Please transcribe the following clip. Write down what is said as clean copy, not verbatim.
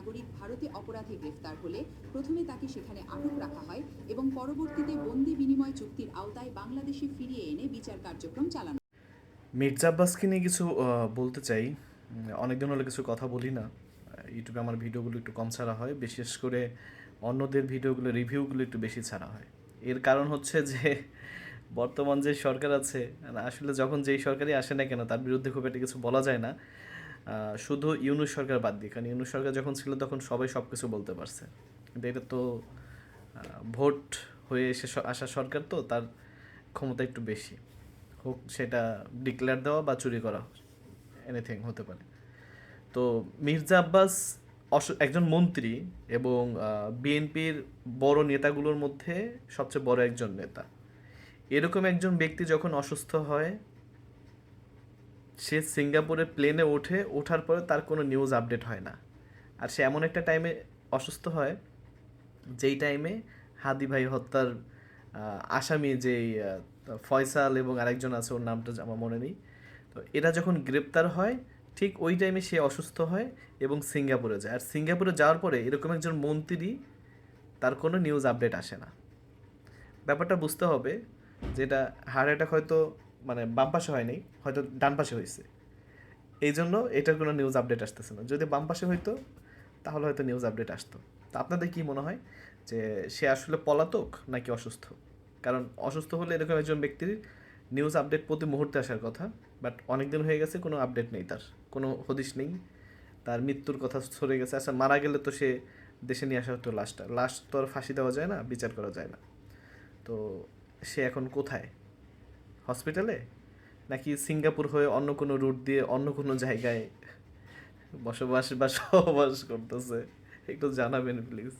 নাগরিক ভারতে অপরাধে গ্রেফতার হলে প্রথমে তাকে সেখানে আটক রাখা হয় এবং পরবর্তীতে বন্দি বিনিময় চুক্তির আওতায় বাংলাদেশে ফিরিয়ে এনে বিচার কার্যক্রম চালানো। মির্জা আব্বাসকে নিয়ে কিছু বলতে চাই। অনেকদিন হলো কিছু কথা বলি না। ইউটিউবে আমার ভিডিওগুলো একটু কম ছাড়া হয়, বিশেষ করে অন্যদের ভিডিওগুলো রিভিউগুলো একটু বেশি ছাড়া হয়। এর কারণ হচ্ছে যে বর্তমান যে সরকার আছে, আসলে যখন যেই সরকারই আসে না কেন তার বিরুদ্ধে খুব একটা কিছু বলা যায় না। শুধু ইউনূস সরকার বাদ দিয়ে, কারণ ইউনূস সরকার যখন ছিল তখন সবাই সব কিছু বলতে পারছে, কিন্তু এটা তো ভোট হয়ে এসে আসা সরকার, তো তার ক্ষমতা একটু বেশি। হোক সেটা ডিক্লেয়ার দেওয়া বা চুরি করা, এনিথিং হতে পারে। তো মির্জা আব্বাস একজন মন্ত্রী এবং বিএনপির বড় নেতাগুলোর মধ্যে সবচেয়ে বড় একজন নেতা। এরকম একজন ব্যক্তি যখন অসুস্থ হয়, সে সিঙ্গাপুরে প্লেনে ওঠার পরে তার কোনো নিউজ আপডেট হয় না। আর সে এমন একটা টাইমে অসুস্থ হয় যেই টাইমে হাদি ভাই হত্যার আসামি যেই ফয়সাল এবং আরেকজন আছে, ওর নামটা আমার মনে নেই। তো এরা যখন গ্রেপ্তার হয়, ঠিক ওই টাইমে সে অসুস্থ হয় এবং সিঙ্গাপুরে যায়। আর সিঙ্গাপুরে যাওয়ার পরে এরকম একজন মন্ত্রী, তার কোনো নিউজ আপডেট আসে না। ব্যাপারটা বুঝতে হবে, যেটা হার্ট অ্যাটাক হয়তো মানে বাম পাশে হয়নি, হয়তো ডান পাশে হয়েছে, এই জন্য এটার কোনো নিউজ আপডেট আসতেছে না। যদি বাম পাশে হইতো তাহলে হয়তো নিউজ আপডেট আসতো। তো আপনাদের কি মনে হয় যে সে আসলে পলাতক নাকি অসুস্থ? কারণ অসুস্থ হলে এরকম একজন ব্যক্তির নিউজ আপডেট প্রতি মুহূর্তে আসার কথা, বাট অনেক দিন হয়ে গেছে, কোনো আপডেট নেই, তার কোনো হদিশ নেই। তার মৃত্যুর কথা সরে গেছে। আচ্ছা, মারা গেলে তো সে দেশে নিয়ে আসা হতো লাশটা, লাশ তো আর ফাঁসি দেওয়া যায় না, বিচার করা যায় না। তো সে এখন কোথায়? হসপিটালে, নাকি সিঙ্গাপুর হয়ে অন্য কোনো রুট দিয়ে অন্য কোনো জায়গায় বসবাস বা সহবাস করতেছে? একটু জানাবেন প্লিজ।